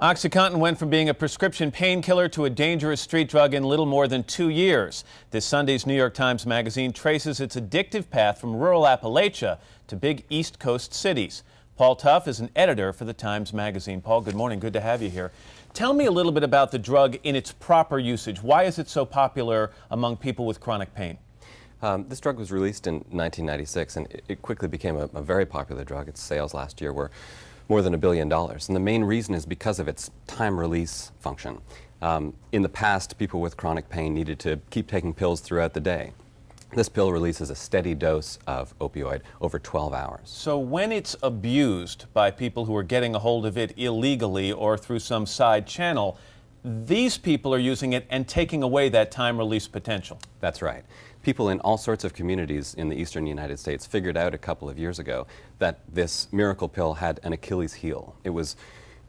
Oxycontin went from being a prescription painkiller to a dangerous street drug in little more than 2 years. This Sunday's New York Times Magazine traces its addictive path from rural Appalachia to big East Coast cities. Paul Tuff is an editor for the Times Magazine. Paul, good morning. Good to have you here. Tell me a little bit about the drug in its proper usage. Why is it so popular among people with chronic pain? This drug was released in 1996, and it quickly became a very popular drug. Its sales last year were more than $1 billion. And the main reason is because of its time-release function. In the past, people with chronic pain needed to keep taking pills throughout the day. This pill releases a steady dose of opioid over 12 hours. So when it's abused by people who are getting a hold of it illegally or through some side channel, these people are using it and taking away that time-release potential. That's right. People in all sorts of communities in the eastern United States figured out a couple of years ago that this miracle pill had an Achilles heel. It was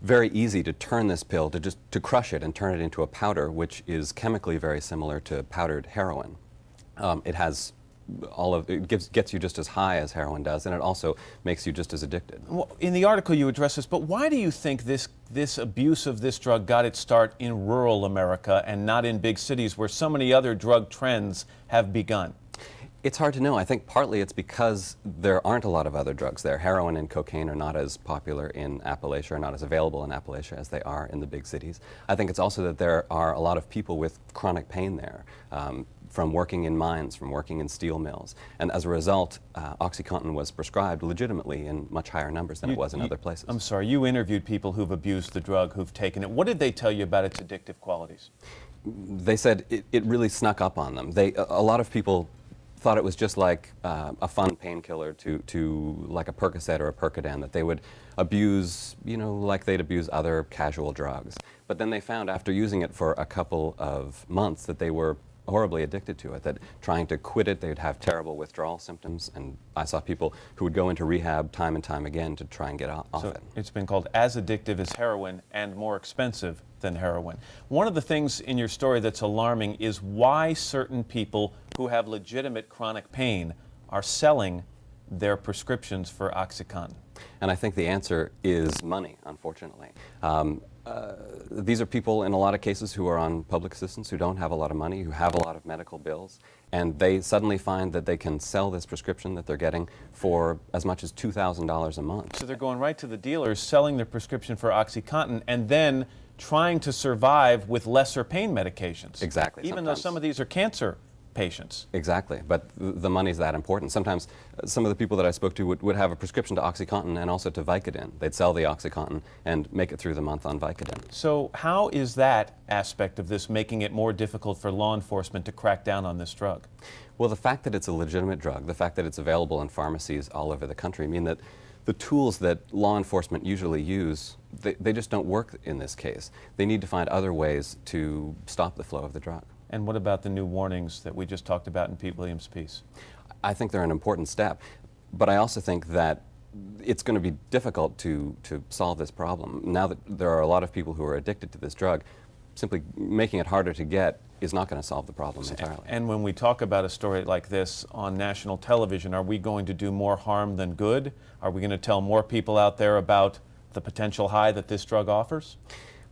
very easy to turn this pill, to crush it and turn it into a powder, which is chemically very similar to powdered heroin. It gets you just as high as heroin does, and it also makes you just as addicted. Well, in the article you address this, but why do you think this abuse of this drug got its start in rural America and not in big cities where so many other drug trends have begun? It's hard to know. I think partly it's because there aren't a lot of other drugs there. Heroin and cocaine are not as popular in Appalachia, or not as available in Appalachia as they are in the big cities. I think it's also that there are a lot of people with chronic pain there, from working in mines, from working in steel mills. And as a result, Oxycontin was prescribed legitimately in much higher numbers than it was in other places. I'm sorry, you interviewed people who've abused the drug, who've taken it. What did they tell you about its addictive qualities? They said it really snuck up on them. A lot of people thought it was just like a fun painkiller to like a Percocet or a Percodan that they would abuse, like they'd abuse other casual drugs. But then they found after using it for a couple of months that they were horribly addicted to it, that trying to quit it, they would have terrible withdrawal symptoms, and I saw people who would go into rehab time and time again to try and get off it. It's been called as addictive as heroin and more expensive than heroin. One of the things in your story that's alarming is why certain people who have legitimate chronic pain are selling their prescriptions for Oxycontin. And I think the answer is money, unfortunately. These are people in a lot of cases who are on public assistance, who don't have a lot of money, who have a lot of medical bills, and they suddenly find that they can sell this prescription that they're getting for as much as $2,000 a month. So they're going right to the dealers, selling their prescription for Oxycontin, and then trying to survive with lesser pain medications. Exactly. Even though some of these are cancer patients. Exactly, but the money's that important. Sometimes some of the people that I spoke to would have a prescription to Oxycontin and also to Vicodin. They'd sell the Oxycontin and make it through the month on Vicodin. So how is that aspect of this making it more difficult for law enforcement to crack down on this drug? Well, the fact that it's a legitimate drug, the fact that it's available in pharmacies all over the country, mean that the tools that law enforcement usually use, they just don't work in this case. They need to find other ways to stop the flow of the drug. And what about the new warnings that we just talked about in Pete Williams' piece? I think they're an important step, but I also think that it's going to be difficult to solve this problem. Now that there are a lot of people who are addicted to this drug, simply making it harder to get is not going to solve the problem entirely. And when we talk about a story like this on national television, are we going to do more harm than good? Are we going to tell more people out there about the potential high that this drug offers?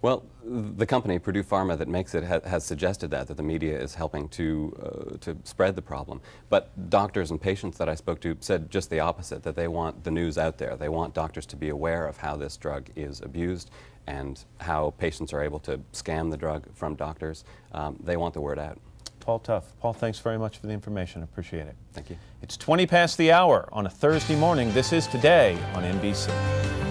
Well, the company, Purdue Pharma, that makes it has suggested that the media is helping to spread the problem. But doctors and patients that I spoke to said just the opposite, that they want the news out there. They want doctors to be aware of how this drug is abused and how patients are able to scam the drug from doctors. They want the word out. Paul Tuff. Paul, thanks very much for the information. Appreciate it. Thank you. It's 20 past the hour on a Thursday morning. This is Today on NBC.